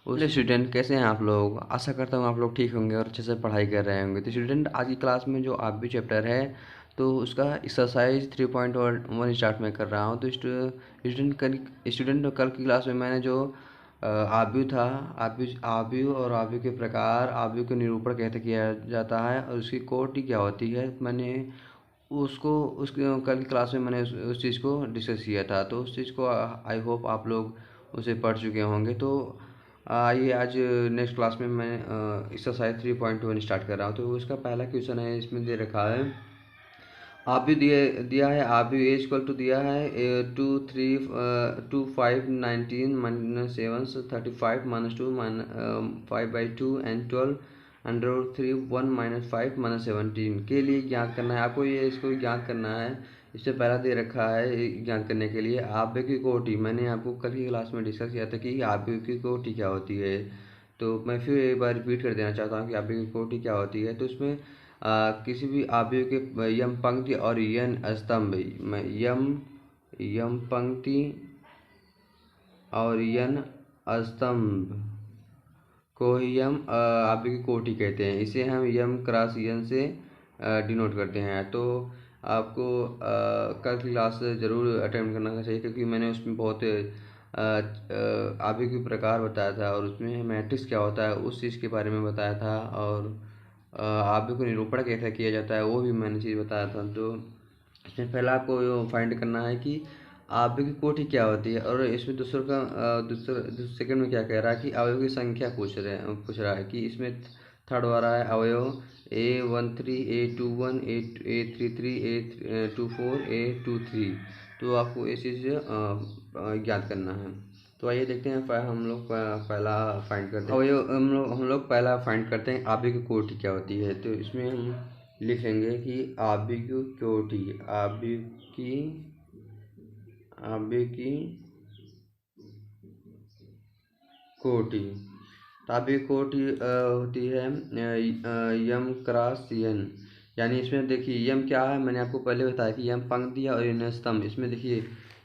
उसके स्टूडेंट कैसे हैं आप लोग? आशा करता हूँ आप लोग ठीक होंगे और अच्छे से पढ़ाई कर रहे होंगे। तो स्टूडेंट, आज की क्लास में जो आप भी चैप्टर है तो उसका एक्सरसाइज 3.1 स्टार्ट में कर रहा हूँ। तो स्टूडेंट कल की क्लास में मैंने जो आव्यूह था, आव्यूह और आव्यूह के प्रकार, आव्यूह के निरूपण कैसे किया जाता है और उसकी कोटि क्या होती है, मैंने उसको उसके कल की क्लास में मैंने उस चीज़ को डिस्कस किया था। तो उस चीज़ को आई होप आप लोग उसे पढ़ चुके होंगे। तो आइए आज नेक्स्ट क्लास में मैं एक्सरसाइज 3.1 स्टार्ट कर रहा हूँ। तो उसका पहला क्वेश्चन है, इसमें दे रखा है आप भी दिया है, आप भी ए इक्वल टू दिया है 2 5 minus 7 35 minus 2 5/2 and 12 under 1 minus 5 minus 17 के लिए ज्ञात करना है आपको। ये इसको ज्ञात करना है। इससे पहला दे रखा है ज्ञात करने के लिए आव्यूह की कोटि। मैंने आपको कल की क्लास में डिस्कस किया था कि आव्यूह की कोटि क्या होती है। तो मैं फिर एक बार रिपीट कर देना चाहता हूँ कि आव्यूह की कोटि क्या होती है। तो इसमें किसी भी आव्यूह के यम पंक्ति और यन स्तंभ में यम पंक्ति और यन स्तंभ को ही यम आव्यूह की कोटि कहते हैं। इसे हम यम क्रॉस यन से डिनोट करते हैं। तो आपको कल की क्लास ज़रूर अटेंड करना चाहिए, क्योंकि मैंने उसमें बहुत आव्यूह के प्रकार बताया था और उसमें मैट्रिक्स क्या होता है उस चीज़ के बारे में बताया था, और आव्यूह को निरूपण कैसे किया जाता है वो भी मैंने चीज़ बताया था। तो इसमें पहला आपको फाइंड करना है कि आव्यूह की कोटि क्या होती है। और इसमें दूसरे सेकंड में क्या कह रहा है कि अवयव की संख्या पूछ रहा है कि इसमें थर्ड वाला है अवयव A13 A21 A33 A24 A23। तो आपको ये चीज़ ज्ञात करना है। तो आइए देखते हैं हम लोग पहला फाइंड करते हैं अवयव। हम लोग पहला फाइंड करते हैं आव्यूह की कोटि क्या होती है। तो इसमें हम लिख लेंगे कि आव्यूह की कोटि, आव्यूह की कोटि। तो आव्यूह की कोटि होती है यम क्रॉस यन। यानी इसमें देखिए यम क्या है, मैंने आपको पहले बताया कि यम पंक्ति और यन स्तंभ।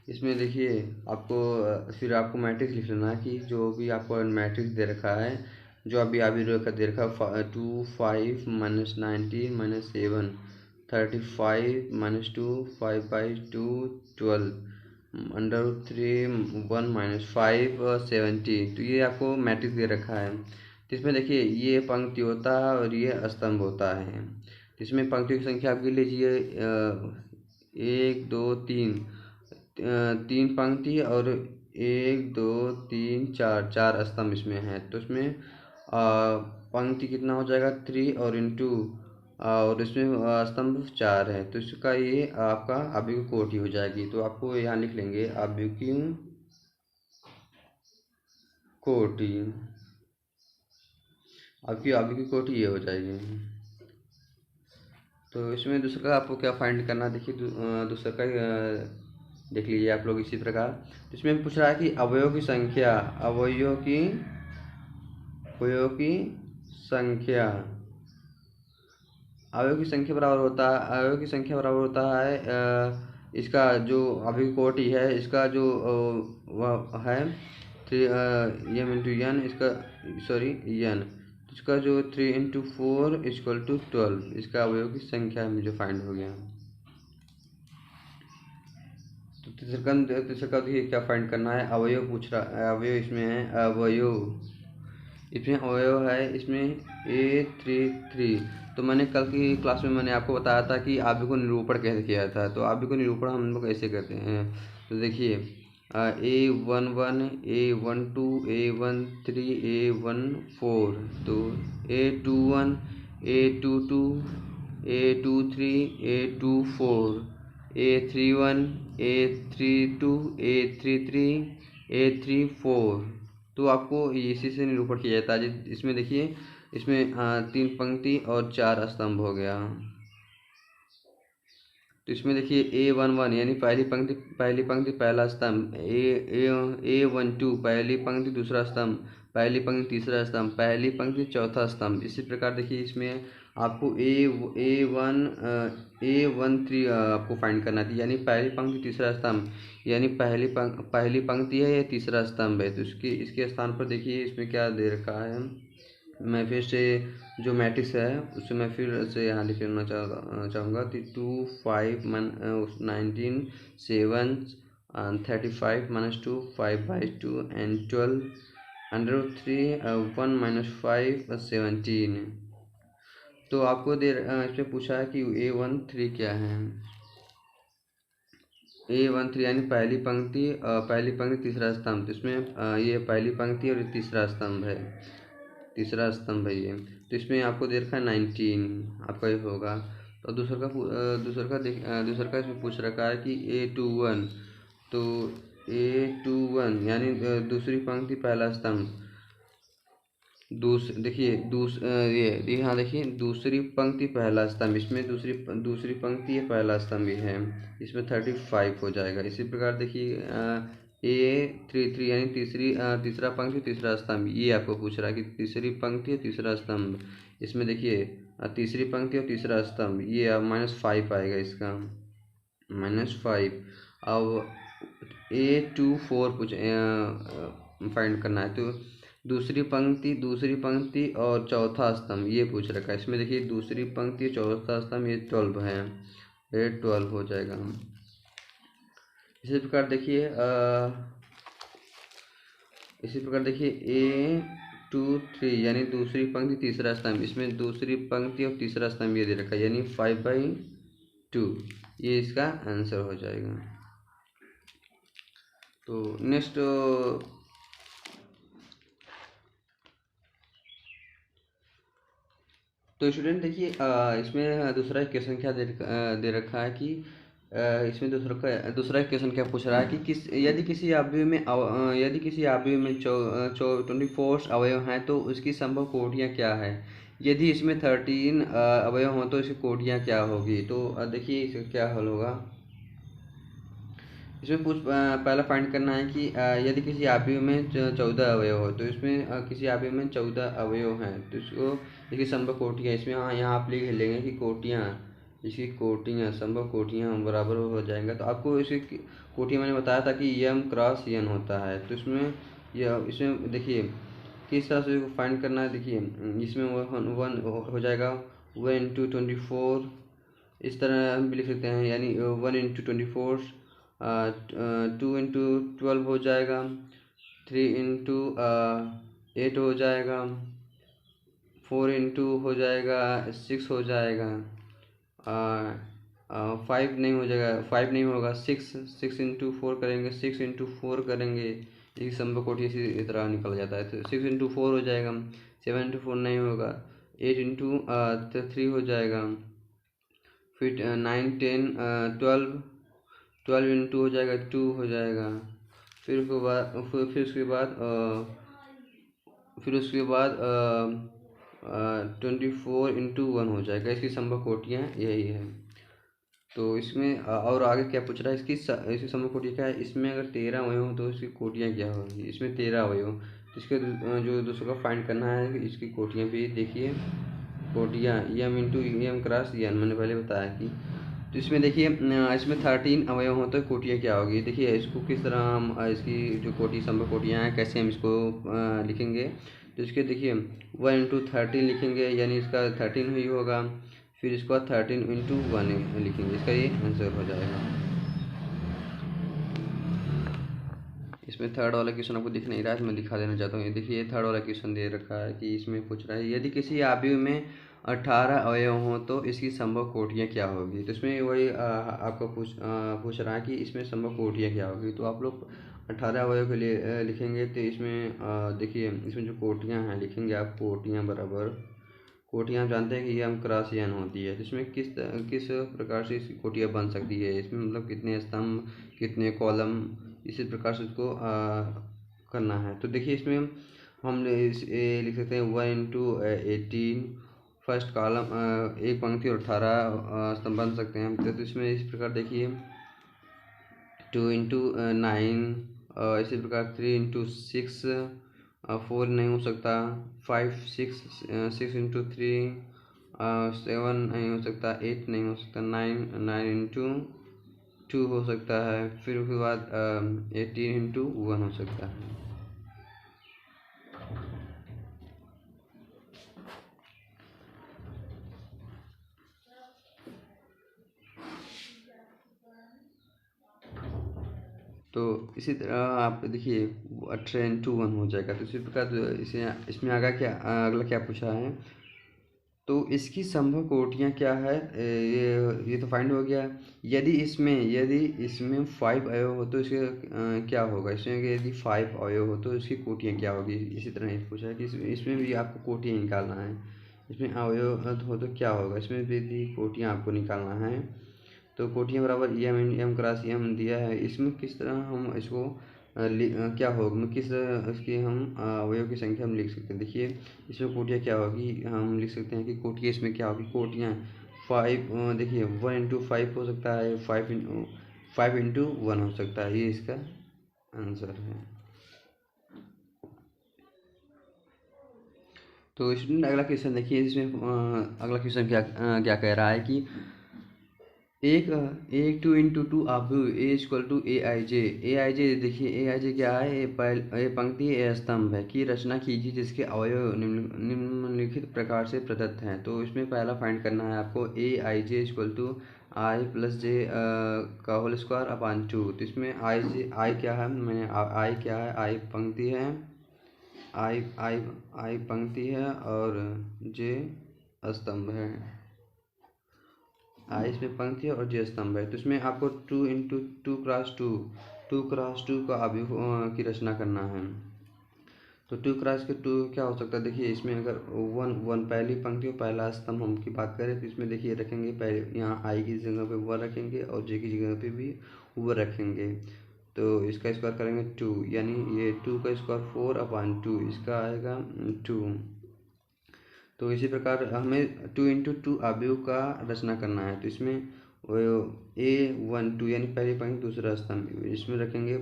इसमें देखिए आपको फिर आपको मैट्रिक्स लिख लेना है कि जो भी आपको मैट्रिक्स दे रखा है, जो अभी आव्यूह का दे रखा है 2 5 minus 19 minus 7 35 minus 2 5/2 12 under 1 minus 5 17। तो ये आपको मैट्रिक्स दे रखा है। तो इसमें देखिए ये पंक्ति होता है और ये स्तंभ होता है। तो इसमें पंक्तियों की संख्या आप गिन लीजिए 1 2 3 तीन पंक्ति और 1 2 3 4 स्तंभ इसमें है। तो इसमें पंक्ति कितना हो जाएगा 3 और इंटू और इसमें स्तंभ 4 है। तो इसका ये आपका आव्यूह की कोटि हो जाएगी। तो आपको यहाँ लिख लेंगे आव्यूह की कोटि। आपकी आव्यूह की कोटि ये हो जाएगी। तो इसमें दूसरा का आपको क्या फाइंड करना, देखिए दूसरा का देख लीजिए आप लोग इसी प्रकार। तो इसमें पूछ रहा है कि अवयव की संख्या, अवयव की संख्या अवयव की संख्या बराबर होता है, अवयव की संख्या बराबर होता है इसका जो अवयव की कोटि है, इसका जो वह है 3 इंटू यन, इसका सॉरी यन, इसका जो 3 इंटू 4 इक्वल टू 12, इसका अवयव की संख्या में जो फाइंड हो गया। तो तीसरा देखिए क्या फाइंड करना है, अवयव पूछ रहा है। अवयव इसमें है इसमें अवयव है इसमें A33। तो मैंने कल की क्लास में मैंने आपको बताया था कि आव्यूह को निरूपण कैसे किया था। तो आव्यूह को निरूपण हम लोग कैसे करते हैं, तो देखिए A11 A12 A13 A14, तो A21 A22 A23 A24 A31 A32 A33 A34। तो आपको इसी से निरूपण किया जाता है। इसमें देखिए इसमें 3 पंक्ति और 4 स्तंभ हो गया। तो इसमें देखिए A11 यानी पहली पंक्ति पहला स्तंभ, A12 पहली पंक्ति दूसरा स्तंभ, पहली पंक्ति तीसरा स्तंभ, पहली पंक्ति चौथा स्तंभ। इसी प्रकार देखिए इसमें आपको A13 आपको फाइंड करना थी, यानी पहली पंक्ति तीसरा स्तंभ, यानी पहली पंक्ति है या तीसरा स्तंभ है। तो इसके स्थान पर देखिए इसमें क्या दे रखा है। मैं फिर से जो मैट्रिक्स है उसे मैं फिर से यहाँ लिखना चाहूँगा। 2 5 19 7 35 -2 5/2 and 12 √3 1 -5 17। तो आपको इसमें पूछा है कि A13 क्या है। A13 यानी पहली पंक्ति तीसरा स्तंभ। तो इसमें ये पहली पंक्ति और तीसरा स्तंभ है ये। तो इसमें आपको दे रखा है 19, आपका ये होगा। तो दूसरा का इसमें पूछ रखा है कि A21। तो A21 यानी दूसरी पंक्ति पहला स्तंभ। यहाँ देखिए दूसरी पंक्ति पहला स्तंभ, इसमें दूसरी पंक्ति है पहला स्तंभ भी है, इसमें 35 हो जाएगा। इसी प्रकार देखिए A33 यानी तीसरा पंक्ति तीसरा स्तंभ, ये आपको पूछ रहा है कि तीसरी पंक्ति और तीसरा स्तंभ। इसमें देखिए तीसरी पंक्ति और तीसरा स्तंभ, ये अब -5 आएगा इसका, -5। अब A24 फाइंड करना है। तो दूसरी पंक्ति और चौथा स्तंभ ये पूछ रखा है। इसमें देखिए दूसरी पंक्ति चौथा स्तंभ, ये 12 है, ये 12 हो जाएगा। इसी प्रकार देखिए A23 यानी दूसरी पंक्ति तीसरा स्तंभ, इसमें दूसरी पंक्ति और तीसरा स्तंभ ये दे रखा है, यानी 5/2, ये इसका आंसर हो जाएगा। तो नेक्स्ट तो स्टूडेंट देखिए इसमें दूसरा क्वेश्चन क्या दे रखा है कि इसमें दूसरा क्वेश्चन क्या पूछ रहा है कि यदि किसी अवयव में 24 अवयव हैं तो उसकी संभव कोटियाँ क्या है। यदि इसमें 13 अवयव हों तो इसकी कोटियाँ क्या होगी। तो देखिए इसका क्या हल होगा। इसमें पहला फाइंड करना है कि यदि किसी अवयव में 14 अवयव हो, तो इसमें किसी अवयव में 14 अवयव हैं तो इसको देखिए संभव कोटियाँ, इसमें यहाँ आप लिख लेंगे कि इसकी कोटियाँ, संभव कोटियाँ बराबर हो जाएंगे। तो आपको इसकी कोटियाँ मैंने बताया था कि m × n होता है। तो इसमें देखिए किस तरह से फाइंड करना है। देखिए इसमें 1 हो जाएगा, 1 × 24 इस तरह हम भी लिख सकते हैं, यानी 1 × 24, 2 × 12 हो जाएगा, 3 × 8 हो जाएगा, 4 × हो जाएगा, 6 हो जाएगा, 5 नहीं होगा, 6 × 4 करेंगे, 6 × 4 करेंगे, ये संभव कोटि इसी तरह निकल जाता है। तो 6 × 4 हो जाएगा, 7 × 4 नहीं होगा, 8 × 3 हो जाएगा, फिर 9 10 12 × 2 हो जाएगा, 2 हो जाएगा। फिर उसके बाद 24 × 1 हो जाएगा। इसकी संभव कोटियाँ यही है। तो इसमें और आगे क्या पूछ रहा है, इसकी संभव कोटियाँ क्या है। इसमें अगर 13 अवयव हो तो इसकी कोटियाँ क्या होगी। इसमें 13 अवयव, तो इसके जो दूसरों का फाइंड करना है कि इसकी कोटियाँ भी देखिए, कोटियाँ m × n मैंने पहले बताया कि। तो इसमें देखिए इसमें 13 अवयव हो तो कोटियाँ क्या होगी। देखिए इसको किस तरह हम इसकी जो संभव कोटियाँ हैं कैसे हम इसको लिखेंगे। तो इसके देखिए 1 × 13 लिखेंगे, यानी इसका 13 ही होगा। फिर इसके बाद 13 × 1 लिखेंगे, इसका ये आंसर हो जाएगा। इसमें थर्ड वाला क्वेश्चन आपको दिख नहीं रहा है तो मैं दिखा देना चाहता हूँ। ये देखिए थर्ड वाला क्वेश्चन दे रखा है कि इसमें पूछ रहा है यदि किसी अवयव में 18 अवयव हों तो इसकी संभव कोटियाँ क्या होगी। तो इसमें वही आपको पूछ रहा है कि इसमें संभव कोटियाँ क्या होगी। तो आप लोग 18 अवयव के लिए लिखेंगे। तो इसमें देखिए इसमें जो कोटियाँ हैं लिखेंगे आप, कोटियाँ बराबर, कोटियाँ आप जानते हैं कि m × n होती है। तो इसमें किस प्रकार से इसकी कोटियाँ बन सकती है, इसमें मतलब कितने स्तंभ कितने कॉलम, इसी प्रकार से उसको करना है। तो देखिए इसमें हम लिख सकते हैं 1 × 18, फर्स्ट कॉलम एक पंक्ति और 18 स्तंभ बन सकते हैं। तो इसमें इस प्रकार देखिए 2 × 9, इसी प्रकार 3 × 6, 4 नहीं हो सकता, 5 6 × 3, 7 नहीं हो सकता, 8 नहीं हो सकता, 9 इंटू 2 हो सकता है, फिर उसके बाद 18 इंटू 1 हो सकता है। तो इसी तरह आप देखिए 18 इंटू 1 हो जाएगा। तो इसी प्रकार इसे इसमें आगे क्या अगला क्या पूछा है, तो इसकी संभव कोटियाँ क्या है, ये तो फाइंड हो गया। यदि इसमें 5 अवयव हो तो इसके क्या होगा, इसमें यदि 5 अवयव हो तो इसकी कोटियाँ क्या होगी। इसी तरह ये पूछा है कि इसमें भी आपको कोटियाँ निकालना है। इसमें अवयव हो तो क्या होगा, इसमें भी कोटियाँ आपको निकालना है। तो कोटियाँ बराबर एम क्रॉस एम दिया है। इसमें किस तरह हम इसको क्या होगा, किस तरह इसकी हम अवयव की संख्या हम लिख सकते हैं। देखिए इसमें कोटियाँ क्या होगी, हम लिख सकते हैं कि कोटियाँ इसमें क्या होगी, कोटियाँ 5, देखिए 1 इंटू 5 हो सकता है, 5 इंटू 1 हो सकता है। ये इसका आंसर है। तो इसमें अगला क्वेश्चन देखिए, इसमें अगला क्वेश्चन क्या कह रहा है कि एक 2 इंटू 2 आप ए इक्वल टू ए आई जे देखिए ए आई जे क्या है, ए पंक्ति ए स्तंभ है की रचना कीजिए जिसके अवयव निम्नलिखित प्रकार से प्रदत्त हैं। तो इसमें पहला फाइंड करना है आपको ए आई J equal to I plus जे का होल स्क्वायर अपान 2। तो इसमें आई क्या है, मैंने आई क्या है, आई पंक्ति है, आई आई आई पंक्ति है और जे स्तंभ है। आई इसमें पंक्ति है और जे स्तंभ है। तो इसमें आपको 2 इंटू 2 क्रॉस 2 का अवयव की रचना करना है। तो 2 क्या हो सकता है, देखिए इसमें अगर 1 पहली पंक्ति और पहला स्तंभ हम की बात करें तो इसमें देखिए रखेंगे, पहले यहाँ आई की जगह पे 1 रखेंगे और जे की जगह पे भी 1 रखेंगे। तो इसका स्क्वायर करेंगे 2, यानी ये 2 का स्क्वायर 4 अपान 2, इसका आएगा 2। तो इसी प्रकार हमें 2 इंटू 2 अवयव का रचना करना है। तो इसमें A12 यानी पहली पंक्ति दूसरा स्तंभ, इसमें रखेंगे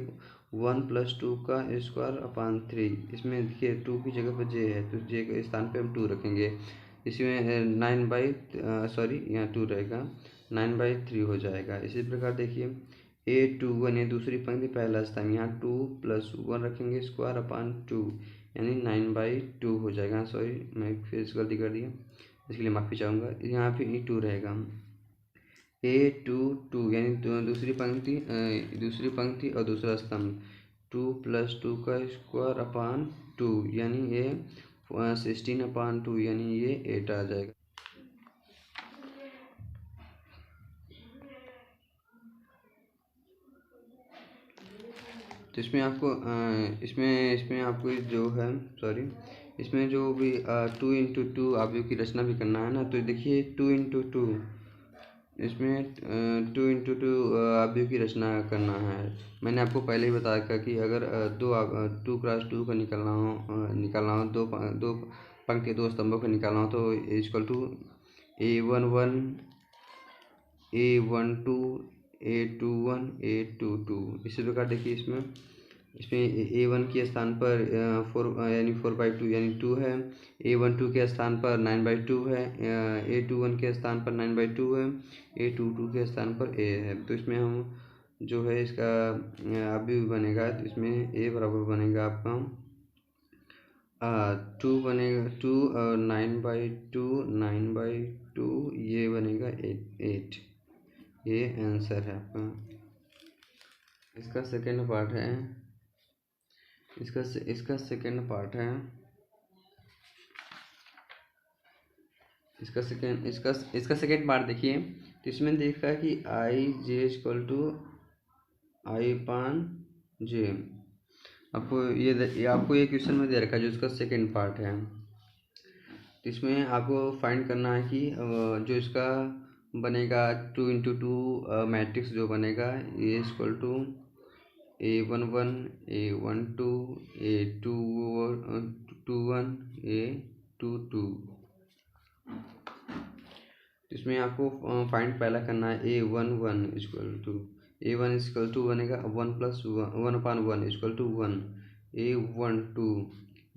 1 प्लस 2 का स्क्वायर अपान 3। इसमें देखिए 2 की जगह पर जे है तो जे के स्थान पे हम 2 रखेंगे। इसमें 9/, यहाँ 2 रहेगा, 9/3 हो जाएगा। इसी प्रकार देखिए A21 ये दूसरी पंक्ति पहला स्तंभ, यहाँ 2 प्लस 1 रखेंगे स्क्वायर अपान 2, यानी 9/2 हो जाएगा। सॉरी मैं फिर से गलती कर दिया, इसके लिए माफ़ी चाहूँगा। यहाँ पे E2 रहेगा, A22 यानी दूसरी पंक्ति और दूसरा स्तंभ 2 प्लस 2 का स्क्वायर अपान 2, यानी ये 16 अपान 2, यानी ये 8 आ जाएगा। तो इसमें आपको जो है, सॉरी इसमें जो भी 2 इंटू 2 अवयव की रचना भी करना है ना। तो देखिए 2 इंटू 2, इसमें 2 इंटू 2 अवयव की रचना करना है। मैंने आपको पहले ही बताया कि अगर 2 क्रॉस 2 का निकालना हो, दो पंक्ति 2 स्तंभों का निकालना हो तो equal to A11 A12 A21 A22। इसी प्रकार देखिए इसमें A1 के स्थान पर 4 यानी 4/2 यानी 2 है, A12 के स्थान पर 9/2 है, A21 के स्थान पर 9/2 है, A22 के स्थान पर A है। तो इसमें हम जो है इसका अवयव बनेगा, तो इसमें A बराबर बनेगा आपका 2 बनेगा, 2 और 9/2 ये बनेगा 8। ये आंसर है आपका। इसका सेकेंड पार्ट है, इसका सेकेंड पार्ट है, इसका सेकेंड पार्ट देखिए। तो इसमें देखा है कि आई जे इक्वल टू आई पान जे। आपको ये क्वेश्चन में दे रखा है जो इसका सेकेंड पार्ट है। तो इसमें आपको फाइंड करना है कि जो इसका बनेगा 2 इंटू 2 मैट्रिक्स जो बनेगा ये equal to A11 A12 A21 A22। इसमें आपको फाइंड पहला करना है A11 इक्वल टू बनेगा 1 plus 1 upon 1 equal to 1, A12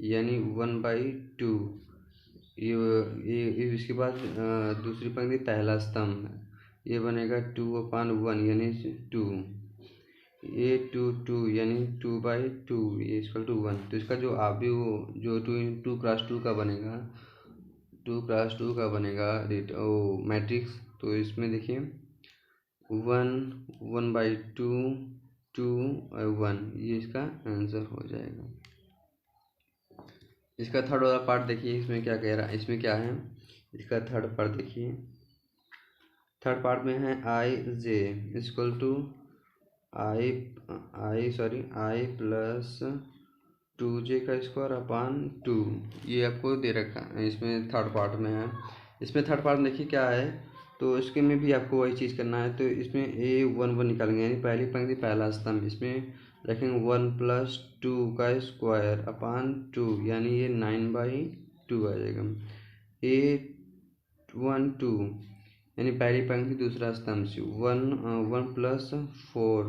यानी 1/2 ये इसके बाद दूसरी पंक्ति पहला स्तंभ, ये बनेगा 2/1 यानी 2, ये 2 यानी 2/2 ये इक्वल टू 1। तो इसका जो आप भी वो जो 2x2 का बनेगा, 2x2 का बनेगा मैट्रिक्स, तो इसमें देखिए 1, 1/2, 2 और 1, ये इसका आंसर हो जाएगा। इसका थर्ड वाला पार्ट देखिए, इसमें क्या कह रहा है, इसमें क्या है, इसका थर्ड पार्ट देखिए। थर्ड पार्ट में है i(j) equal to I plus 2j का स्क्वायर अपान 2, ये आपको दे रखा है, इसमें थर्ड पार्ट में है। इसमें थर्ड पार्ट में देखिए क्या है, तो इसके में भी आपको वही चीज़ करना है। तो इसमें a11 निकालेंगे, यानी पहली पंक्ति पहला स्तंभ, इसमें रखेंगे 1 + 2 का स्क्वायर अपान 2, यानी ये 9/2 आ जाएगा। a12 यानी पहली पंक्ति दूसरा स्तंभ से 1 + 4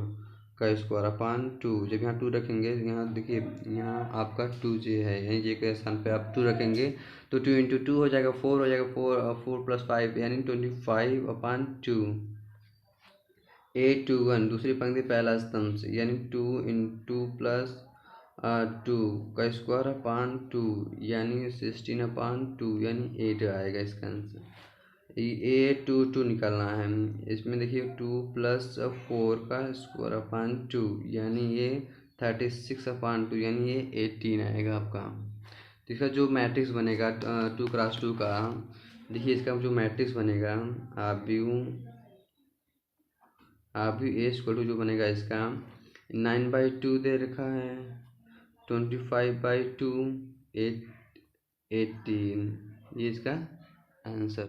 का स्क्वायर अपान 2, जब यहाँ 2 रखेंगे, यहाँ देखिए यहाँ आपका 2j है, यानी j के स्थान पे आप 2 रखेंगे तो 2 × 2 हो जाएगा 4, हो जाएगा 4 + 5 यानी 25/2। a21 दूसरी पंक्ति पहला स्तंभ से, यानी 2 × 2 + 2 का स्क्वायर अपान 2, यानी 16/2 यानी 8 आएगा इसका आंसर। a22 निकालना है, इसमें देखिए 2 + 4 का स्क्वायर अपान 2, यानी ये 36/2 यानी ये 18 आएगा आपका। तो इसका जो मैट्रिक्स बनेगा 2x2 का, देखिए इसका जो मैट्रिक्स बनेगा, आप भी a जो बनेगा इसका 9/2 दे रखा है, 25/2, 18, ये इसका आंसर।